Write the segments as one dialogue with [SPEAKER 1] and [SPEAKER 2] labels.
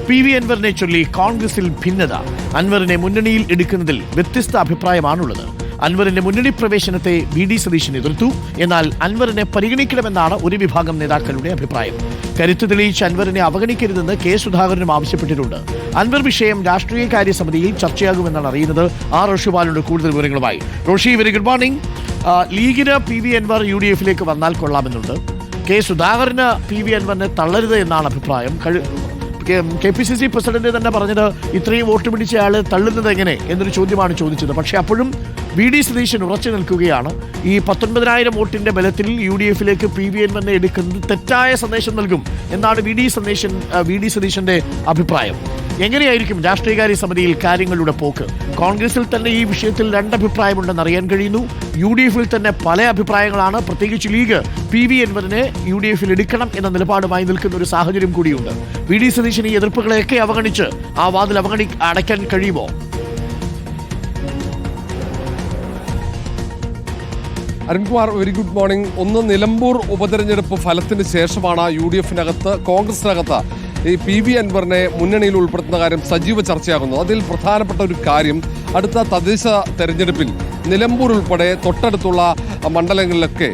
[SPEAKER 1] PV അൻവറിനെ ചൊല്ലി കോൺഗ്രസിൽ ഭിന്നത. അൻവറിനെ മുന്നണിയിൽ എടുക്കുന്നതിൽ വ്യത്യസ്ത അഭിപ്രായമാണുള്ളത്. അൻവറിന്റെ മുന്നണി പ്രവേശനത്തെ VD സതീശൻ എതിർത്തു. എന്നാൽ അൻവറിനെ പരിഗണിക്കണമെന്നാണ് ഒരു വിഭാഗം നേതാക്കളുടെ അഭിപ്രായം. കരുത്ത് തെളിയിച്ച് അൻവറിനെ അവഗണിക്കരുതെന്ന് K സുധാകരനും ആവശ്യപ്പെട്ടിട്ടുണ്ട്. അൻവർ വിഷയം രാഷ്ട്രീയകാര്യ സമിതിയിൽ ചർച്ചയാകുമെന്നാണ് അറിയുന്നത്. റോഷിപാലുണ്ട് കൂടുതൽ വിവരങ്ങളുമായി. Roshi, very good morning. ലീഗിന് PV അൻവർ UDF-ലേക്ക് വന്നാൽ കൊള്ളാമെന്നുണ്ട്. K സുധാകരന് PV അൻവറിനെ തള്ളരുത് എന്നാണ് അഭിപ്രായം. KPCC പ്രസിഡന്റ് തന്നെ പറഞ്ഞത് ഇത്രയും വോട്ട് പിടിച്ച ആള് തള്ളുന്നത് എങ്ങനെ എന്നൊരു ചോദ്യമാണ് ചോദിച്ചത്. പക്ഷേ അപ്പോഴും VD സതീശൻ ഉറച്ചു നിൽക്കുകയാണ്. ഈ 19,000 വോട്ടിന്റെ ബലത്തിൽ UDF-ലേക്ക് PV അൻവറിനെ എടുക്കുന്നത് തെറ്റായ സന്ദേശം നൽകും എന്നാണ് VD സതീശന്റെ അഭിപ്രായം. എങ്ങനെയായിരിക്കും രാഷ്ട്രീയകാര്യ സമിതിയിൽ കാര്യങ്ങളുടെ പോക്ക്? കോൺഗ്രസിൽ തന്നെ ഈ വിഷയത്തിൽ രണ്ടഭിപ്രായമുണ്ടെന്ന് അറിയാൻ കഴിയുന്നു. UDF-ൽ തന്നെ പല അഭിപ്രായങ്ങളാണ്. പ്രത്യേകിച്ച് ലീഗ് PV അൻവറിനെ UDF-ൽ എടുക്കണം എന്ന നിലപാടുമായി നിൽക്കുന്ന ഒരു സാഹചര്യം കൂടിയുണ്ട്. VD സതീശൻ ഈ എതിർപ്പുകളെയൊക്കെ അവഗണിച്ച് ആ വാതിൽ അടയ്ക്കാൻ കഴിയുമോ?
[SPEAKER 2] Arunkumar, very good morning. ഒന്ന്, നിലമ്പൂർ ഉപതെരഞ്ഞെടുപ്പ് ഫലത്തിന് ശേഷമാണ് UDF-നകത്ത്, കോൺഗ്രസിനകത്ത് ഈ PV അൻവറിനെ മുന്നണിയിൽ ഉൾപ്പെടുത്തുന്ന കാര്യം സജീവ ചർച്ചയാകുന്നത്. അതിൽ പ്രധാനപ്പെട്ട ഒരു കാര്യം, അടുത്ത തദ്ദേശ തെരഞ്ഞെടുപ്പിൽ നിലമ്പൂർ ഉൾപ്പെടെ തൊട്ടടുത്തുള്ള മണ്ഡലങ്ങളിലൊക്കെ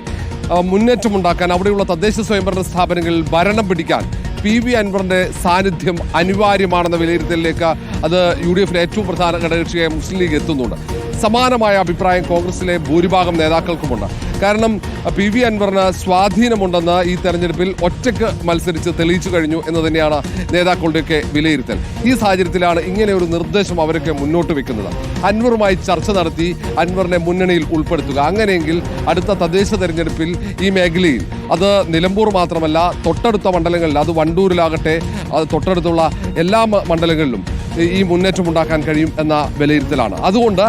[SPEAKER 2] മുന്നേറ്റമുണ്ടാക്കാൻ, അവിടെയുള്ള തദ്ദേശ സ്വയംഭരണ സ്ഥാപനങ്ങളിൽ ഭരണം പിടിക്കാൻ PV അൻവറിന്റെ സാന്നിധ്യം അനിവാര്യമാണെന്ന വിലയിരുത്തലിലേക്ക് അത് UDF-ലെ ഏറ്റവും പ്രധാന ഘടകകക്ഷിയായ മുസ്ലിം ലീഗ് എത്തുന്നുണ്ട്. സമാനമായ അഭിപ്രായം കോൺഗ്രസിലെ ഭൂരിഭാഗം നേതാക്കൾക്കുമുണ്ട്. കാരണം PV അൻവറിന് സ്വാധീനമുണ്ടെന്ന് ഈ തെരഞ്ഞെടുപ്പിൽ ഒറ്റയ്ക്ക് മത്സരിച്ച് തെളിയിച്ചു കഴിഞ്ഞു എന്ന് തന്നെയാണ് നേതാക്കളുടെയൊക്കെ വിലയിരുത്തൽ. ഈ സാഹചര്യത്തിലാണ് ഇങ്ങനെ ഒരു നിർദ്ദേശം അവരൊക്കെ മുന്നോട്ട് വെക്കുന്നത്. അൻവറുമായി ചർച്ച നടത്തി അൻവറിനെ മുന്നണിയിൽ ഉൾപ്പെടുത്തുക. അങ്ങനെയെങ്കിൽ അടുത്ത തദ്ദേശ തെരഞ്ഞെടുപ്പിൽ ഈ മേഖലയിൽ, അത് നിലമ്പൂർ മാത്രമല്ല തൊട്ടടുത്ത മണ്ഡലങ്ങളിൽ, അത് വണ്ടൂരിലാകട്ടെ അത് തൊട്ടടുത്തുള്ള എല്ലാ മണ്ഡലങ്ങളിലും ഈ മുന്നേറ്റം ഉണ്ടാക്കാൻ കഴിയും എന്ന വിലയിരുത്തലാണ്. അതുകൊണ്ട്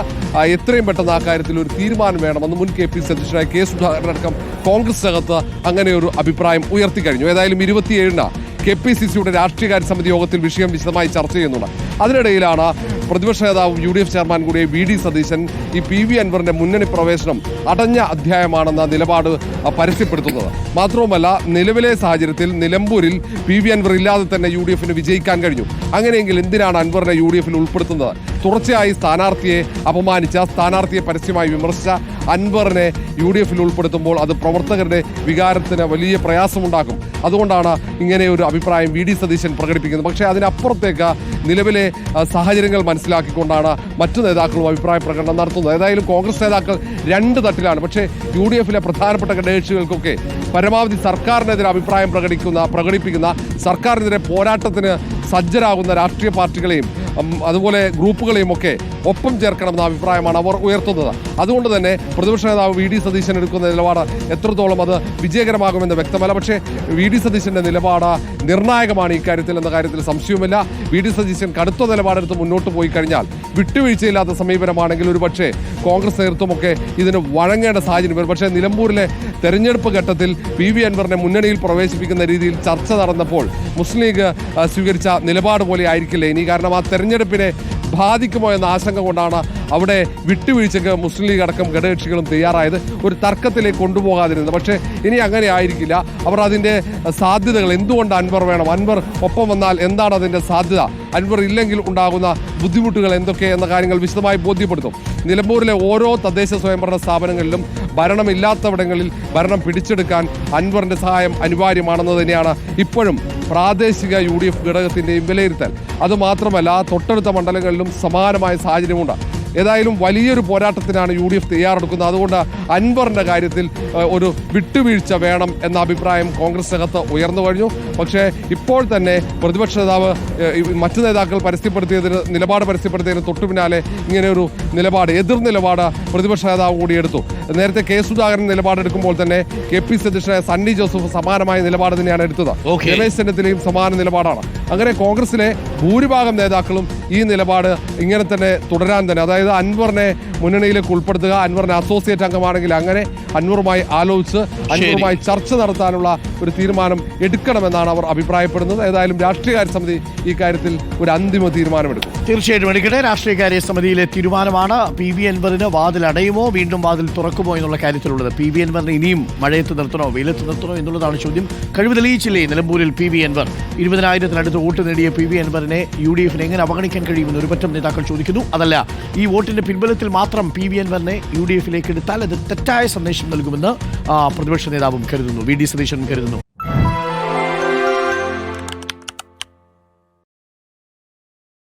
[SPEAKER 2] എത്രയും പെട്ടെന്ന് ആ കാര്യത്തിൽ ഒരു തീരുമാനം വേണമെന്ന് മുൻ KPCC അധ്യക്ഷനായ K സുധാകരനടക്കം കോൺഗ്രസിനകത്ത് അങ്ങനെ ഒരു അഭിപ്രായം ഉയർത്തിക്കഴിഞ്ഞു. ഏതായാലും 27-ന് KPCC-യുടെ രാഷ്ട്രീയകാര്യ സമിതി യോഗത്തിൽ വിഷയം വിശദമായി ചർച്ച ചെയ്യുന്നുണ്ട്. അതിനിടയിലാണ് പ്രതിപക്ഷ നേതാവും UDF ചെയർമാൻ കൂടിയ VD സതീശൻ ഈ PV അൻവറിന്റെ മുന്നണി പ്രവേശനം അടഞ്ഞ അധ്യായമാണെന്ന നിലപാട് പരസ്യപ്പെടുത്തുന്നത്. മാത്രവുമല്ല, നിലവിലെ സാഹചര്യത്തിൽ നിലമ്പൂരിൽ PV അൻവർ ഇല്ലാതെ തന്നെ UDF-ന് വിജയിക്കാൻ കഴിഞ്ഞു. അങ്ങനെയെങ്കിൽ എന്തിനാണ് അൻവറിനെ UDF-ൽ ഉൾപ്പെടുത്തുന്നത്? തുടർച്ചയായി സ്ഥാനാർത്ഥിയെ അപമാനിച്ച, സ്ഥാനാർത്ഥിയെ പരസ്യമായി വിമർശിച്ച അൻവറിനെ UDF-ൽ ഉൾപ്പെടുത്തുമ്പോൾ അത് പ്രവർത്തകരുടെ വികാരത്തിന് വലിയ പ്രയാസമുണ്ടാക്കും. അതുകൊണ്ടാണ് ഇങ്ങനെ ഒരു അഭിപ്രായം VD സതീശൻ പ്രകടിപ്പിക്കുന്നത്. പക്ഷേ അതിനപ്പുറത്തേക്ക് നിലവിലെ സാഹചര്യങ്ങൾ മനസ്സിലാക്കിക്കൊണ്ടാണ് മറ്റു നേതാക്കളും അഭിപ്രായ പ്രകടനം നടത്തുന്നത്. ഏതായാലും കോൺഗ്രസ് നേതാക്കൾ രണ്ട് തട്ടിലാണ്. പക്ഷേ UDF-ലെ പ്രധാനപ്പെട്ട ഘടകകക്ഷികൾക്കൊക്കെ പരമാവധി സർക്കാരിനെതിരെ അഭിപ്രായം പ്രകടിപ്പിക്കുന്ന സർക്കാരിനെതിരെ പോരാട്ടത്തിന് സജ്ജരാകുന്ന രാഷ്ട്രീയ പാർട്ടികളെയും അതുപോലെ ഗ്രൂപ്പുകളെയും ഒക്കെ ഒപ്പം ചേർക്കണമെന്ന അഭിപ്രായമാണ് അവർ ഉയർത്തുന്നത്. അതുകൊണ്ട് തന്നെ പ്രതിപക്ഷ നേതാവ് VD സതീശൻ എടുക്കുന്ന നിലപാട് എത്രത്തോളം അത് വിജയകരമാകുമെന്ന് വ്യക്തമല്ല. പക്ഷേ VD സതീശന്റെ നിലപാട് നിർണായകമാണ് ഇക്കാര്യത്തിൽ എന്ന കാര്യത്തിൽ സംശയവുമില്ല. VD സതീശൻ കടുത്ത നിലപാടെടുത്ത് മുന്നോട്ട് പോയി കഴിഞ്ഞാൽ, വിട്ടുവീഴ്ചയില്ലാത്ത സമീപനമാണെങ്കിൽ ഒരുപക്ഷെ കോൺഗ്രസ് നേതൃത്വമൊക്കെ ഇതിന് വഴങ്ങേണ്ട സാഹചര്യം വരും. പക്ഷേ നിലമ്പൂരിലെ തെരഞ്ഞെടുപ്പ് ഘട്ടത്തിൽ PV അൻവറിനെ മുന്നണിയിൽ പ്രവേശിപ്പിക്കുന്ന രീതിയിൽ ചർച്ച നടന്നപ്പോൾ മുസ്ലിം ലീഗ് സ്വീകരിച്ച നിലപാട് പോലെ ആയിരിക്കില്ല ഇനി. കാരണം ആ തെരഞ്ഞെടുപ്പിനെ ബാധിക്കുമോ എന്ന ആശങ്ക കൊണ്ടാണ് അവിടെ വിട്ടുവീഴ്ചയ്ക്ക് മുസ്ലിം ലീഗ് അടക്കം ഘടകകക്ഷികളും തയ്യാറായത്, ഒരു തർക്കത്തിലേക്ക് കൊണ്ടുപോകാതിരുന്നത്. പക്ഷേ ഇനി അങ്ങനെ ആയിരിക്കില്ല. അവർ അതിൻ്റെ സാധ്യതകൾ, എന്തുകൊണ്ട് അൻവർ വേണം, അൻവർ ഒപ്പം വന്നാൽ എന്താണ് അതിൻ്റെ സാധ്യത, അൻവർ ഇല്ലെങ്കിൽ ഉണ്ടാകുന്ന ബുദ്ധിമുട്ടുകൾ എന്തൊക്കെ എന്ന കാര്യങ്ങൾ വിശദമായി ബോധ്യപ്പെടുത്തും. നിലമ്പൂരിലെ ഓരോ തദ്ദേശ സ്വയംഭരണ സ്ഥാപനങ്ങളിലും ഭരണമില്ലാത്തവിടങ്ങളിൽ ഭരണം പിടിച്ചെടുക്കാൻ അൻവറിന്റെ സഹായം അനിവാര്യമാണെന്ന് തന്നെയാണ് ഇപ്പോഴും പ്രാദേശിക UDF ഘടകത്തിൻ്റെയും വിലയിരുത്തൽ. അതുമാത്രമല്ല, തൊട്ടടുത്ത മണ്ഡലങ്ങളിലും സമാനമായ സാഹചര്യമുണ്ട്. ഏതായാലും വലിയൊരു പോരാട്ടത്തിനാണ് UDF തയ്യാറെടുക്കുന്നത്. അതുകൊണ്ട് അൻവറിന്റെ കാര്യത്തിൽ ഒരു വിട്ടുവീഴ്ച വേണം എന്ന അഭിപ്രായം കോൺഗ്രസിനകത്ത് ഉയർന്നു കഴിഞ്ഞു. പക്ഷേ ഇപ്പോൾ തന്നെ പ്രതിപക്ഷ നേതാവ് മറ്റു നേതാക്കൾ നിലപാട് പരസ്യപ്പെടുത്തിയതിന് തൊട്ടു പിന്നാലെ ഇങ്ങനെയൊരു എതിർ നിലപാട് പ്രതിപക്ഷ നേതാവ് കൂടി എടുത്തു. നേരത്തെ K സുധാകരൻ നിലപാടെടുക്കുമ്പോൾ തന്നെ KPCC അധ്യക്ഷനായ സണ്ണി ജോസഫ് സമാനമായ നിലപാട് തന്നെയാണ് എടുത്തത്. രമേശ് ചെന്നിത്തലയും സമാന നിലപാടാണ്. അങ്ങനെ കോൺഗ്രസിലെ ഭൂരിഭാഗം നേതാക്കളും ഈ നിലപാട് ഇങ്ങനെ തന്നെ തുടരാൻ തന്നെ, അതായത് അൻവറിനെ മുന്നണിയിലേക്ക് ഉൾപ്പെടുത്തുക, അൻവറിനെ അസോസിയേറ്റ് അംഗമാണെങ്കിൽ അങ്ങനെ അൻവറുമായി ആലോചിച്ച് അൻവറുമായി ചർച്ച നടത്താനുള്ള ഒരു തീരുമാനം എടുക്കണമെന്നാണ് അവർ അഭിപ്രായപ്പെടുന്നത്. ഏതായാലും രാഷ്ട്രീയകാര്യ സമിതി ഈ കാര്യത്തിൽ ഒരു അന്തിമ തീരുമാനമെടുക്കും.
[SPEAKER 1] തീർച്ചയായിട്ടും എടുക്കട്ടെ. രാഷ്ട്രീയകാര്യ സമിതിയിലെ തീരുമാനമാണ്. PV അൻവറിന് വാതിൽ അടയുമോ വീണ്ടും വാതിൽ തുറക്കുമോ എന്നുള്ള കാര്യത്തിലുള്ളത്. PV അൻവറിന് ഇനിയും മഴയത്ത് നിർത്തണോ വെയിലത്ത് നിർത്തണോ എന്നുള്ളതാണ് ചോദ്യം. കഴിവ് തെളിയിച്ചില്ലേ നിലമ്പൂരിൽ PV അൻവർ? 20,000-നടുത്ത് വോട്ട് നേടിയ PV അൻവറിനെ UDF എങ്ങനെ അവഗണിക്കാൻ കഴിയുമെന്ന് ഒരുപറ്റം നേതാക്കൾ ചോദിക്കുന്നു. അതല്ല, ഈ വോട്ടിന്റെ പിൻബലത്തിൽ മാത്രം PV അൻവറിനെ UDF എടുത്താൽ അത് തെറ്റായ സന്ദേശം നൽകുമെന്ന് പ്രതിപക്ഷ നേതാവും കരുതുന്നു, VD സതീശൻ കരുതുന്നു.